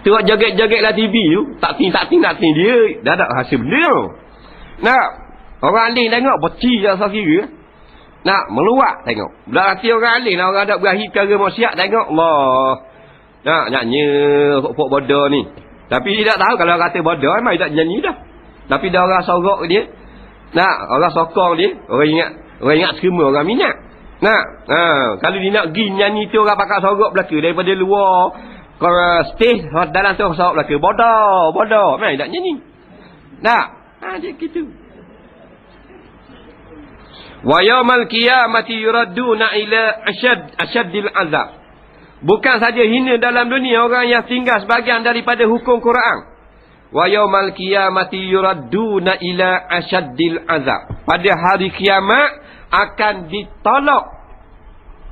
Tengok joget-joget lah TV tu. Tak ting dia. Dah ada hasil benda tu. Nak. Orang alim tengok. Beci je asal kira. Nak. Meluak tengok. Berarti orang alim lah. Orang ada berakhir perkara maksiat tengok. Allah. Nak. Nyanyi. Pok bodoh ni. Tapi dia tak tahu. Kalau kata bodoh. Memang dia tak nyanyi dah. Tapi dah orang sorok dia. Nak. Orang sokong dia. Orang ingat semua. Orang minat. Nak. Kalau dia nak pergi nyanyi tu. Orang pakai sorok belaka. Daripada luar. Kalau stage dalam tu sorok belaka. Bodoh. Memang dia tak nyanyi. Nak. Dia gitu. Wa yaumal qiyamati yuradduna ila asyaddil azab. Bukan saja hina dalam dunia orang yang tinggal sebahagian daripada hukum Quran. Wa yaumal qiyamati yuradduna ila asyaddil azab. Pada hari kiamat akan ditolak,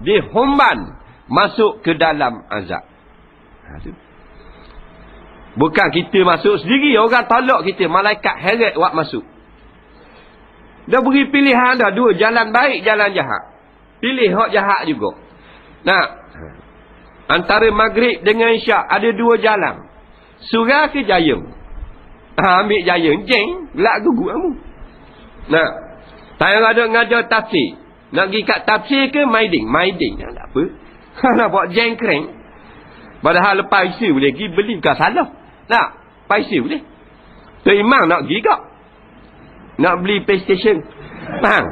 dihumban masuk ke dalam azab. Bukan kita masuk sendiri, orang tolak kita, malaikat heret buat masuk. Dia beri pilihan dah dua, jalan baik, jalan jahat. Pilih hak jahat juga. Nah, antara maghrib dengan isyak ada dua jalan. Surah ke jayung? Ambil jayung, jeng, gelak gugur kamu. Nah, saya ada ngajar tafsir. Nak pergi kat tafsir ke maiding? Maiding, tak apa. Nak buat jeng kering. Padahal lepas isu boleh pergi beli, bukan salah. Nak, lepas isu boleh. Tu imam nak pergi kak. Nak beli PlayStation. Faham?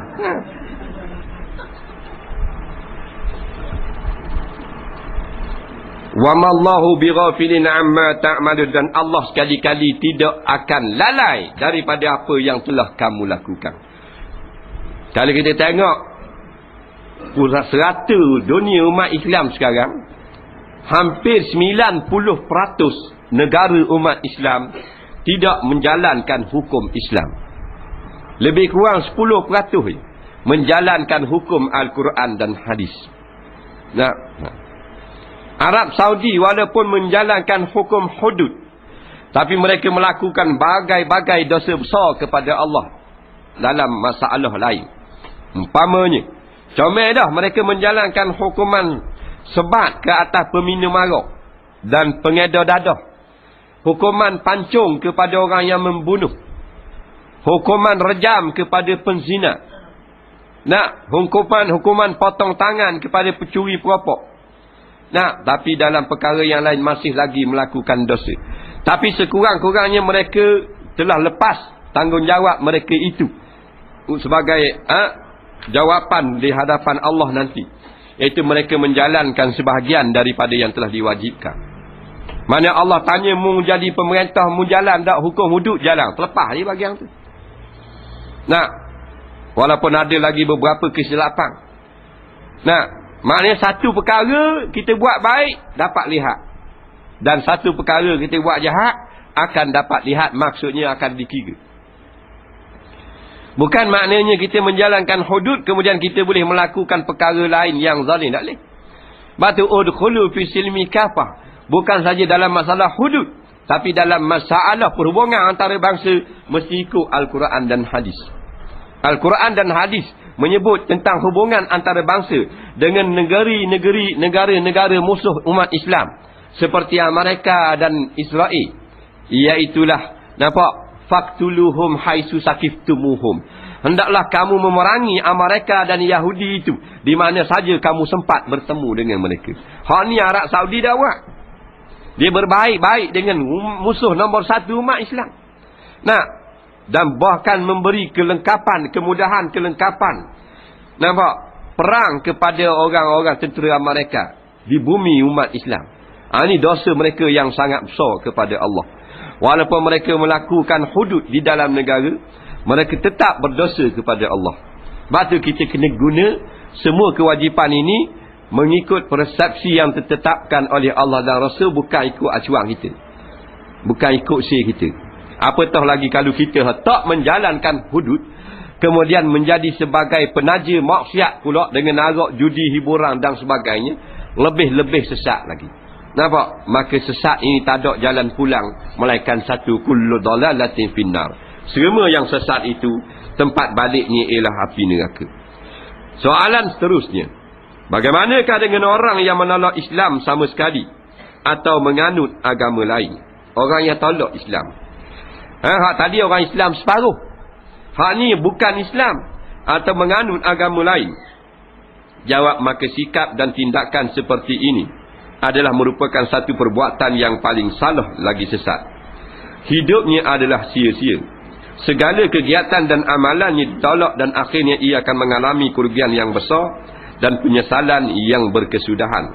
Wa mallahu bighafilin amma ta'malun, dan Allah sekali-kali tidak akan lalai daripada apa yang telah kamu lakukan. Kalau kita tengok pusat serata dunia umat Islam sekarang, hampir 90% negara umat Islam tidak menjalankan hukum Islam. Lebih kurang 10% menjalankan hukum Al-Quran dan hadis. Nah, Arab Saudi walaupun menjalankan hukum hudud, tapi mereka melakukan bagai-bagai dosa besar kepada Allah dalam masalah lain. Umpamanya, comel dah mereka menjalankan hukuman sebat ke atas peminum arak dan pengedar dadah. Hukuman pancung kepada orang yang membunuh. Hukuman rejam kepada penzina. Nak, hukuman potong tangan kepada pencuri perampok. Nak, tapi dalam perkara yang lain masih lagi melakukan dosa. Tapi sekurang-kurangnya mereka telah lepas tanggungjawab mereka itu sebagai jawapan di hadapan Allah nanti. Iaitu mereka menjalankan sebahagian daripada yang telah diwajibkan. Mana Allah tanya mu jadi pemerintah, mu jalan tak hukum hudud, jalan. Terlepas dia bagian tu. Nah, walaupun ada lagi beberapa kesilapan. Nah, maknanya satu perkara kita buat baik dapat lihat, dan satu perkara kita buat jahat akan dapat lihat, maksudnya akan dikira. Bukan maknanya kita menjalankan hudud kemudian kita boleh melakukan perkara lain yang zalim, tak boleh. Batu udkhulu fi silmi kafah. Bukan saja dalam masalah hudud, tapi dalam masalah perhubungan antara bangsa mesti ikut Al-Quran dan hadis. Al-Quran dan hadis menyebut tentang hubungan antara bangsa dengan negara-negara musuh umat Islam seperti Amerika dan Israel. Iaitulah, nampak, faktuluhum haitsu sakiftumuhum. Hendaklah kamu memerangi Amerika dan Yahudi itu di mana saja kamu sempat bertemu dengan mereka. Hak ni Arab Saudi dah buat. Dia berbaik-baik dengan musuh nombor satu umat Islam. Nah, dan bahkan memberi kemudahan kelengkapan. Nampak? Perang kepada orang-orang tentera Amerika di bumi umat Islam. Ini dosa mereka yang sangat besar kepada Allah. Walaupun mereka melakukan hudud di dalam negara, mereka tetap berdosa kepada Allah. Sebab tu kita kena guna semua kewajipan ini mengikut persepsi yang ditetapkan oleh Allah dan Rasul, bukan ikut acuan kita, bukan ikut sihir kita. Apatah lagi kalau kita tak menjalankan hudud, kemudian menjadi sebagai penaja maksiat pula dengan arak, judi, hiburan dan sebagainya, lebih-lebih sesat lagi. Nampak? Maka sesat ini tak ada jalan pulang melainkan satu, kullu dalalatin finnar. Semua yang sesat itu tempat baliknya ialah api neraka. Soalan seterusnya, bagaimanakah dengan orang yang menolak Islam sama sekali atau menganut agama lain. Orang yang tolak Islam. Hak tadi orang Islam separuh. Hak ni bukan Islam atau menganut agama lain. Jawab, maka sikap dan tindakan seperti ini adalah merupakan satu perbuatan yang paling salah lagi sesat. Hidupnya adalah sia-sia. Segala kegiatan dan amalannya ditolak dan akhirnya ia akan mengalami kerugian yang besar dan penyesalan yang berkesudahan.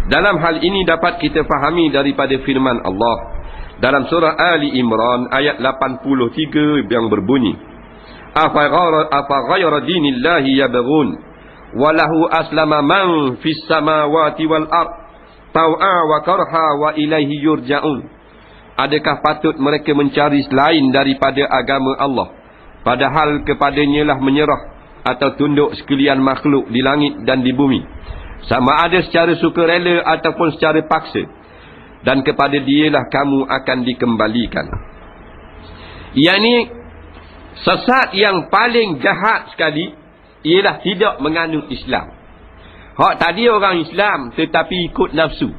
Dalam hal ini dapat kita fahami daripada firman Allah dalam surah Ali Imran ayat 83 yang berbunyi, Afa ghayra dinillahi yabghun walahu aslama man fis samawati wal ard taw'a wa karha wa ilaihi yurja'un. Adakah patut mereka mencari selain daripada agama Allah, padahal kepadanya lah menyerah atau tunduk sekalian makhluk di langit dan di bumi, sama ada secara sukarela ataupun secara paksa, dan kepada dialah kamu akan dikembalikan. Yang sesat yang paling jahat sekali ialah tidak menganut Islam. Hak tadi orang Islam tetapi ikut nafsu,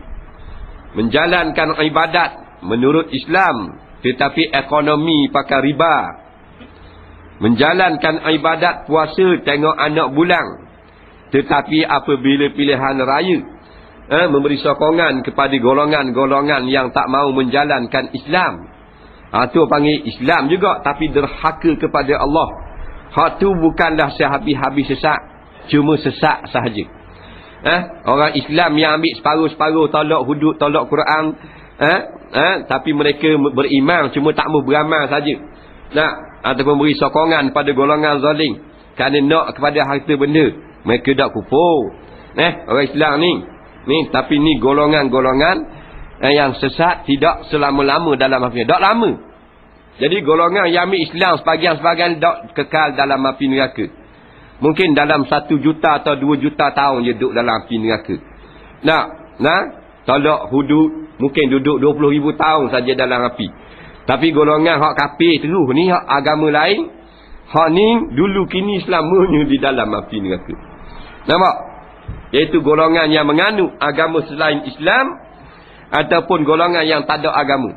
menjalankan ibadat menurut Islam tetapi ekonomi pakai riba, menjalankan ibadat puasa tengok anak bulan, tetapi apabila pilihan raya memberi sokongan kepada golongan-golongan yang tak mau menjalankan Islam, itu panggil Islam juga tapi derhaka kepada Allah. Hak tu bukanlah sehabis-habis sesat, cuma sesat sahaja. Orang Islam yang ambil separuh-separuh, tolak hudud, tolak Quran, tapi mereka beriman cuma tak mau beramal saja. Ataupun beri sokongan pada golongan zalim kerana nak kepada harta benda, mereka dak kufur. Orang Islam ni tapi ni golongan-golongan yang sesat tidak selama-lama dalam api. Tak lama. Jadi golongan yang ambil Islam sebahagian-sebahagian tak kekal dalam api neraka. Mungkin dalam 1 juta atau 2 juta tahun je duduk dalam api neraka. Tolak hudud mungkin duduk 20,000 tahun saja dalam api. Tapi golongan hak kafir terus ni, hak agama lain, hak ni dulu kini selamanya di dalam api neraka. Nampak? Iaitu golongan yang menganut agama selain Islam ataupun golongan yang tak ada agama.